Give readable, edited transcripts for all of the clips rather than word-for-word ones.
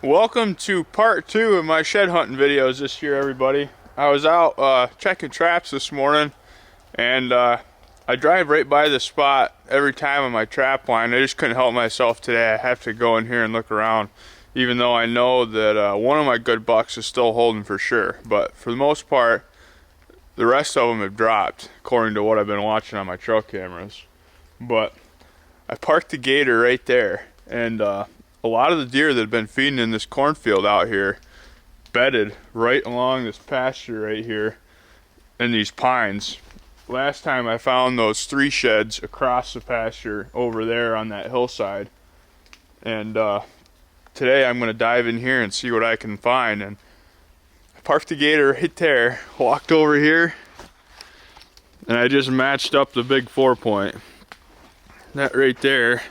Welcome to part 2 of my shed hunting videos this year, everybody. I was out checking traps this morning, and I drive right by the spot every time on my trap line. I just couldn't help myself today. I have to go in here and look around, even though I know that one of my good bucks is still holding for sure. But for the most part, the rest of them have dropped, according to what I've been watching on my trail cameras. But I parked the gator right there, and a lot of the deer that have been feeding in this cornfield out here bedded right along this pasture right here in these pines. Last time I found those 3 sheds across the pasture over there on that hillside, and today I'm going to dive in here and see what I can find. And I parked the gator right there, walked over here, and I just matched up the big 4-point. That right there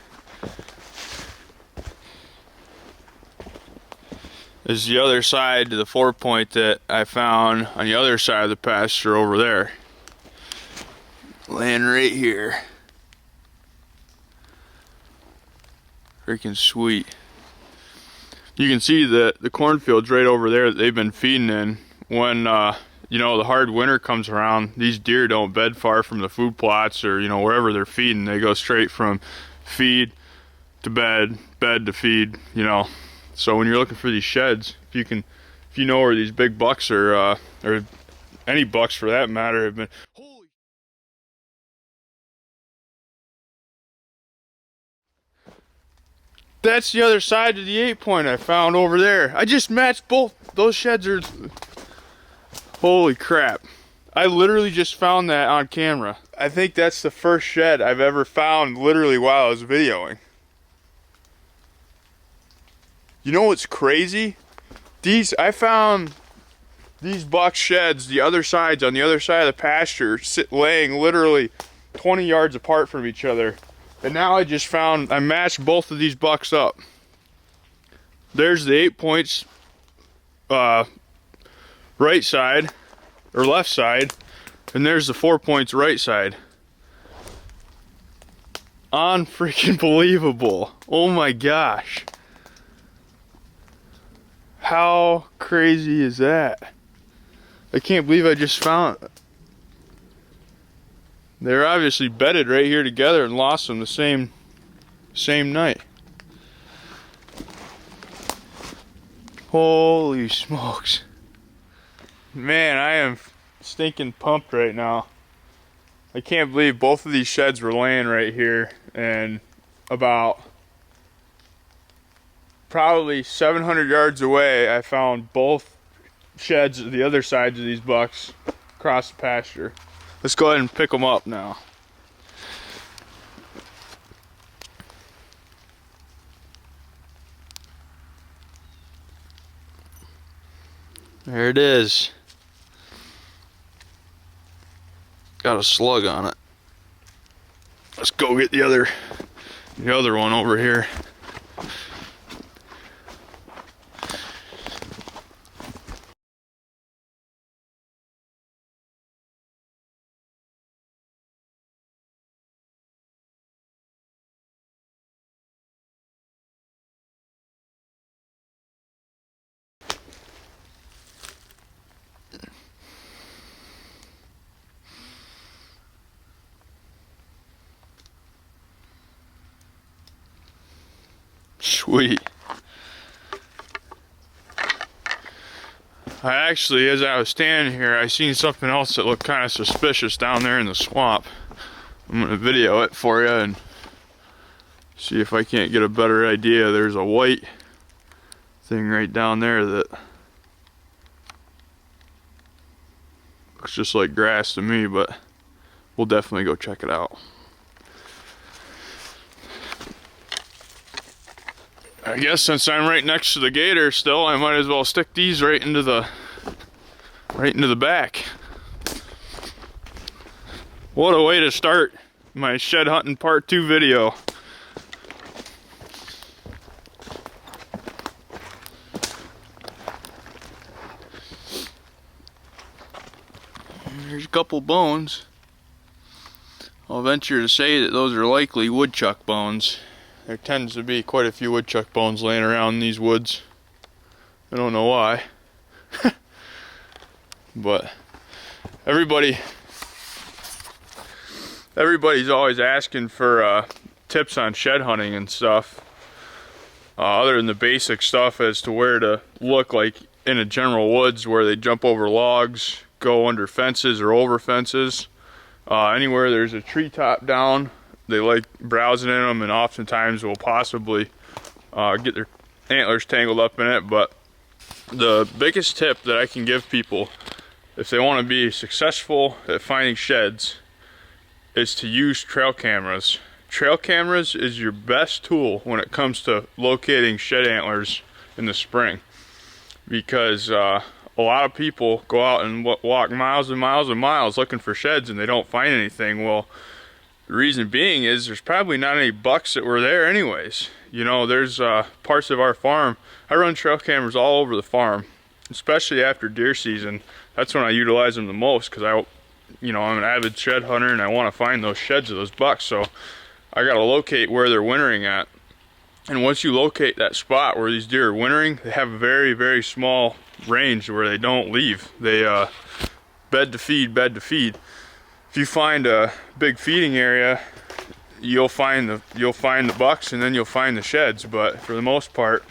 is the other side to the 4-point that I found on the other side of the pasture over there. Laying right here. Freaking sweet. You can see the cornfields right over there that they've been feeding in. When you know, the hard winter comes around, these deer don't bed far from the food plots or, you know, wherever they're feeding. They go straight from feed to bed, bed to feed, you know. So when you're looking for these sheds, if you know where these big bucks are, or any bucks for that matter, have been. Holy! That's the other side of the 8-point I found over there. I just matched both. Those sheds are. Holy crap! I literally just found that on camera. I think that's the first shed I've ever found literally while I was videoing. You know what's crazy? I found these buck sheds, the other sides, on the other side of the pasture, laying literally 20 yards apart from each other. And now I matched both of these bucks up. There's the 8 points, right side, or left side, and there's the 4 points right side. Unfreaking believable. Oh my gosh. How crazy is that? I can't believe I just found it. They're obviously bedded right here together and lost them the same night. Holy smokes. Man, I am stinking pumped right now. I can't believe both of these sheds were laying right here, and about probably 700 yards away, I found both sheds, the other sides of these bucks, across the pasture. Let's go ahead and pick them up now. There it is. Got a slug on it. Let's go get the other one over here. Sweet. As I was standing here, I seen something else that looked kind of suspicious down there in the swamp. I'm gonna video it for you and see if I can't get a better idea. There's a white thing right down there that looks just like grass to me, but we'll definitely go check it out. I guess since I'm right next to the gator still, I might as well stick these right into the back. What a way to start my shed hunting part 2 video. There's a couple bones. I'll venture to say that those are likely woodchuck bones. There tends to be quite a few woodchuck bones laying around in these woods. I don't know why. But everybody's always asking for tips on shed hunting and stuff. Other than the basic stuff as to where to look, like in a general woods where they jump over logs, go under fences or over fences. Anywhere there's a treetop down, they like browsing in them, and oftentimes will possibly get their antlers tangled up in it. But the biggest tip that I can give people if they want to be successful at finding sheds is to use trail cameras. Trail cameras is your best tool when it comes to locating shed antlers in the spring, because a lot of people go out and walk miles and miles and miles looking for sheds and they don't find anything. Well, the reason being is there's probably not any bucks that were there anyways. You know, there's parts of our farm, I run trail cameras all over the farm, especially after deer season. That's when I utilize them the most, because I'm an avid shed hunter and I want to find those sheds of those bucks. So I got to locate where they're wintering at. And once you locate that spot where these deer are wintering, they have a very, very small range where they don't leave. They bed to feed, bed to feed. If you find a big feeding area, you'll find the bucks, and then you'll find the sheds. But for the most part,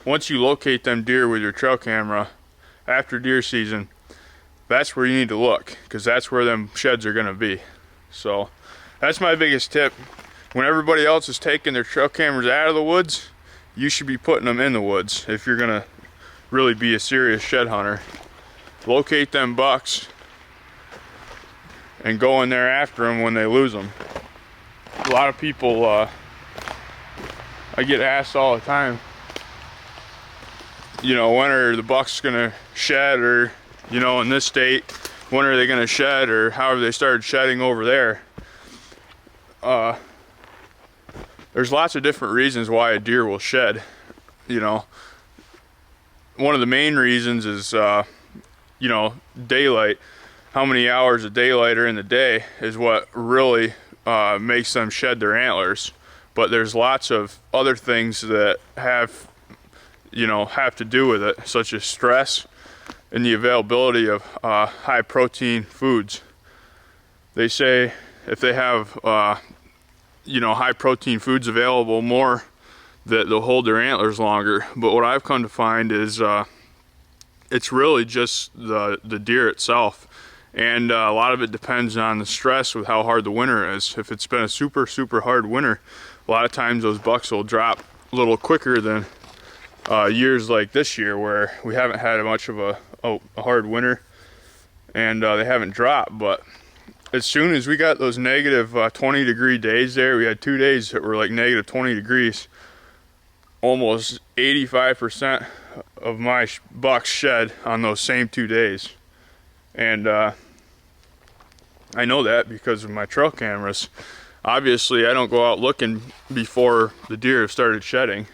once you locate them deer with your trail camera after deer season, that's where you need to look, because that's where them sheds are going to be. So that's my biggest tip. When everybody else is taking their trail cameras out of the woods, you should be putting them in the woods if you're gonna really be a serious shed hunter. Locate them bucks and go in there after them when they lose them. A lot of people, I get asked all the time, when are the bucks gonna shed, or in this state, when are they gonna shed, or how have they started shedding over there? There's lots of different reasons why a deer will shed. One of the main reasons is, daylight. How many hours of daylight are in the day is what really makes them shed their antlers. But there's lots of other things that have to do with it, such as stress and the availability of high protein foods. They say if they have high protein foods available more, that they'll hold their antlers longer. But what I've come to find is it's really just the deer itself, and a lot of it depends on the stress with how hard the winter is. If it's been a super hard winter, a lot of times those bucks will drop a little quicker than years like this year, where we haven't had much of a hard winter and they haven't dropped. But as soon as we got those negative 20 degree days there, we had 2 days that were like negative 20 degrees. Almost 85% of my bucks shed on those same 2 days. And I know that because of my trail cameras. Obviously, I don't go out looking before the deer have started shedding.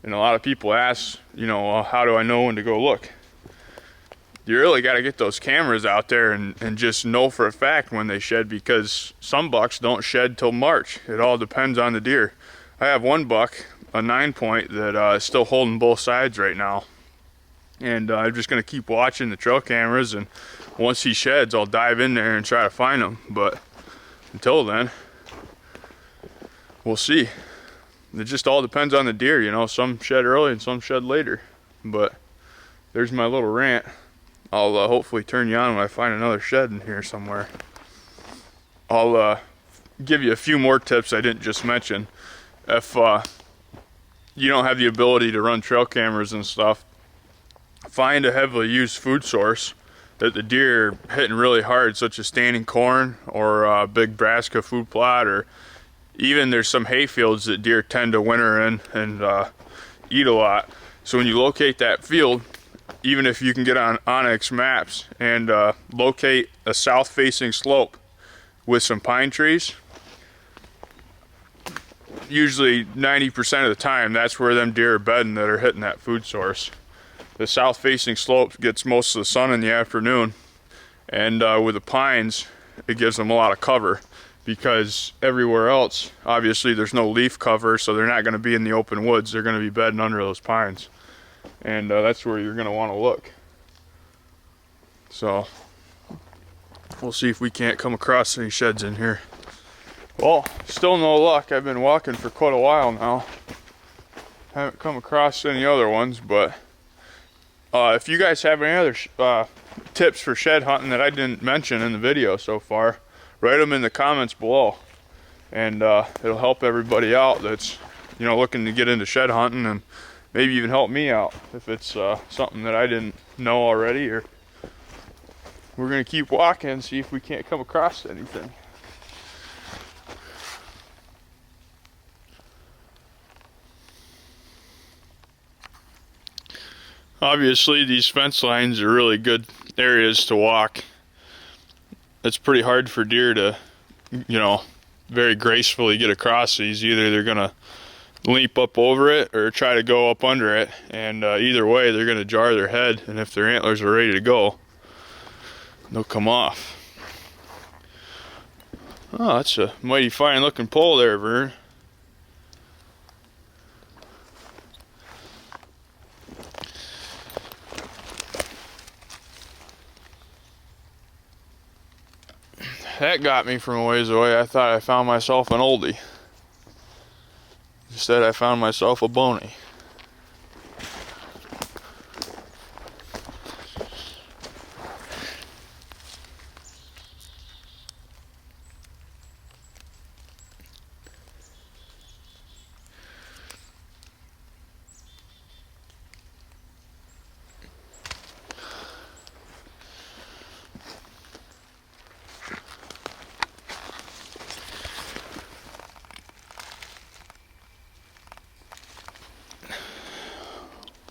And a lot of people ask, how do I know when to go look? You really got to get those cameras out there and just know for a fact when they shed, because some bucks don't shed till March. It all depends on the deer. I have one buck, a 9-point, that is still holding both sides right now. And I'm just going to keep watching the trail cameras, and once he sheds, I'll dive in there and try to find him. But until then, we'll see. It just all depends on the deer, some shed early and some shed later. But there's my little rant. I'll hopefully turn you on when I find another shed in here somewhere. I'll give you a few more tips I didn't just mention. If you don't have the ability to run trail cameras and stuff, find a heavily used food source that the deer are hitting really hard, such as standing corn or a big brassica food plot, or even there's some hay fields that deer tend to winter in and eat a lot. So when you locate that field, even if you can get on Onyx maps and locate a south-facing slope with some pine trees, usually 90% of the time that's where them deer are bedding that are hitting that food source. The south-facing slope gets most of the sun in the afternoon, and with the pines, it gives them a lot of cover, because everywhere else, obviously there's no leaf cover, so they're not going to be in the open woods. They're going to be bedding under those pines, and that's where you're going to want to look. So we'll see if we can't come across any sheds in here. Well, still no luck. I've been walking for quite a while now. Haven't come across any other ones, but if you guys have any other tips for shed hunting that I didn't mention in the video so far, write them in the comments below, and it'll help everybody out that's, you know, looking to get into shed hunting, and maybe even help me out if it's something that I didn't know already. Or we're gonna keep walking and see if we can't come across anything. Obviously, these fence lines are really good areas to walk. It's pretty hard for deer to, you know, very gracefully get across these. Either they're gonna leap up over it or try to go up under it, and either way they're gonna jar their head, and if their antlers are ready to go, they'll come off. Oh, that's a mighty fine looking pole there, Vern. That got me from a ways away. I thought I found myself an oldie. Instead, I found myself a bony.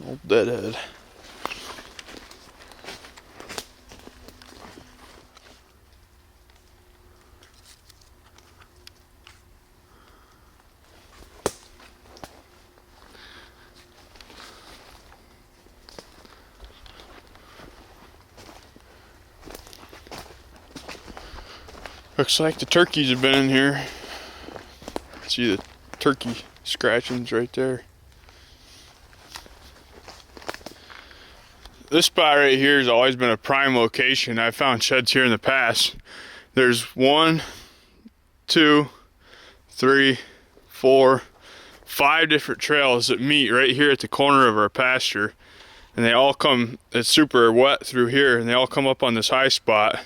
Old deadhead. Looks like the turkeys have been in here. See the turkey scratchings right there. This spot right here has always been a prime location. I've found sheds here in the past. There's 1, 2, 3, 4, 5 different trails that meet right here at the corner of our pasture. And they all come, it's super wet through here, and they all come up on this high spot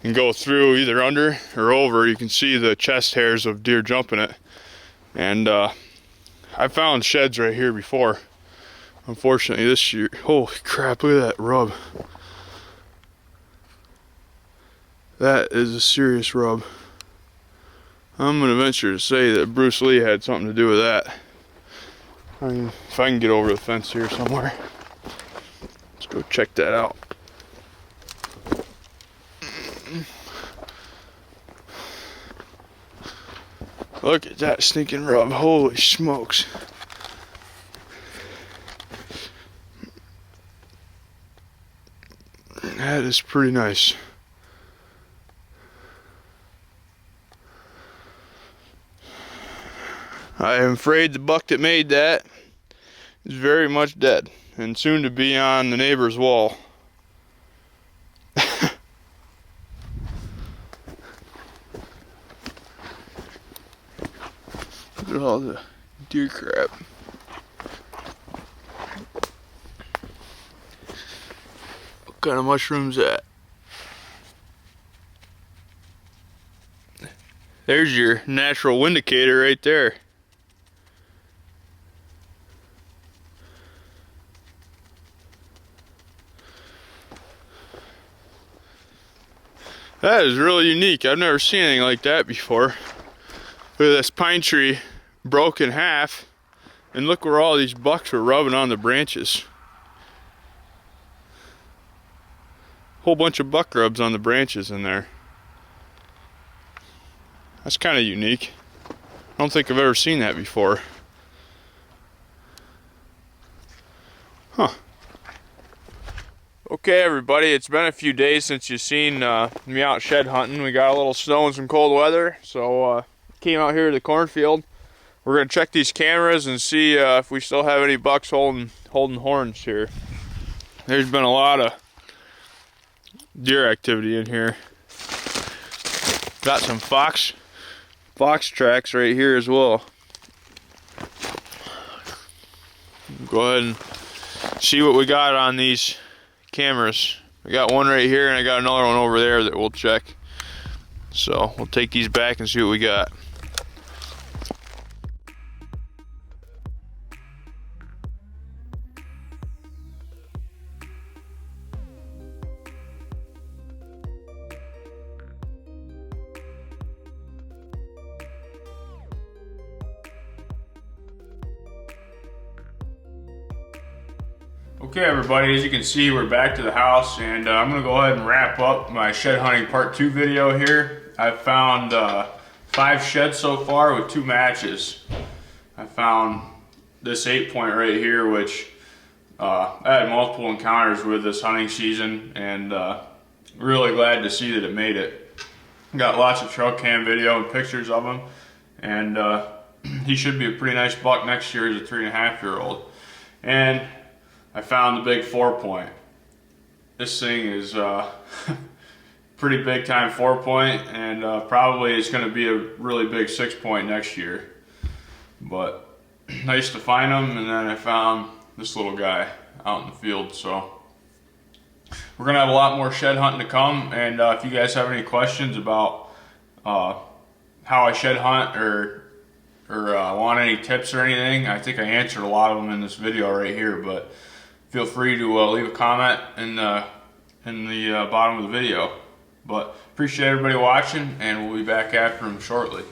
and go through either under or over. You can see the chest hairs of deer jumping it. And I found sheds right here before. Unfortunately this year, holy crap, look at that rub. That is a serious rub. I'm gonna venture to say that Bruce Lee had something to do with that. I mean, if I can get over the fence here somewhere. Let's go check that out. Look at that stinking rub, holy smokes. That is pretty nice. I am afraid the buck that made that is very much dead and soon to be on the neighbor's wall. Look at all the deer crap. What kind of mushrooms that? There's your natural windicator right there. That is really unique. I've never seen anything like that before. Look at this pine tree broke in half, and look where all these bucks were rubbing on the branches. Whole bunch of buck rubs on the branches in there. That's kind of unique. I don't think I've ever seen that before. Huh. Okay, everybody, it's been a few days since you've seen me out shed hunting. We got a little snow and some cold weather, so came out here to the cornfield. We're gonna check these cameras and see if we still have any bucks holding horns here. There's been a lot of deer activity in here. Got some fox tracks right here as well. Go ahead and see what we got on these cameras. I got one right here and I got another one over there that we'll check. So we'll take these back and see what we got. Okay, everybody, as you can see, we're back to the house, and I'm going to go ahead and wrap up my shed hunting part 2 video here. I've found 5 sheds so far with 2 matches. I found this 8-point right here, which I had multiple encounters with this hunting season, and really glad to see that it made it. Got lots of trail cam video and pictures of him, and he should be a pretty nice buck next year as a 3.5-year-old. And I found the big 4-point. This thing is pretty big time 4-point, and probably it's going to be a really big 6-point next year. But nice to find them, and then I found this little guy out in the field. So we're going to have a lot more shed hunting to come, and if you guys have any questions about how I shed hunt or want any tips or anything, I think I answered a lot of them in this video right here, but feel free to leave a comment in the bottom of the video. But appreciate everybody watching, and we'll be back after them shortly.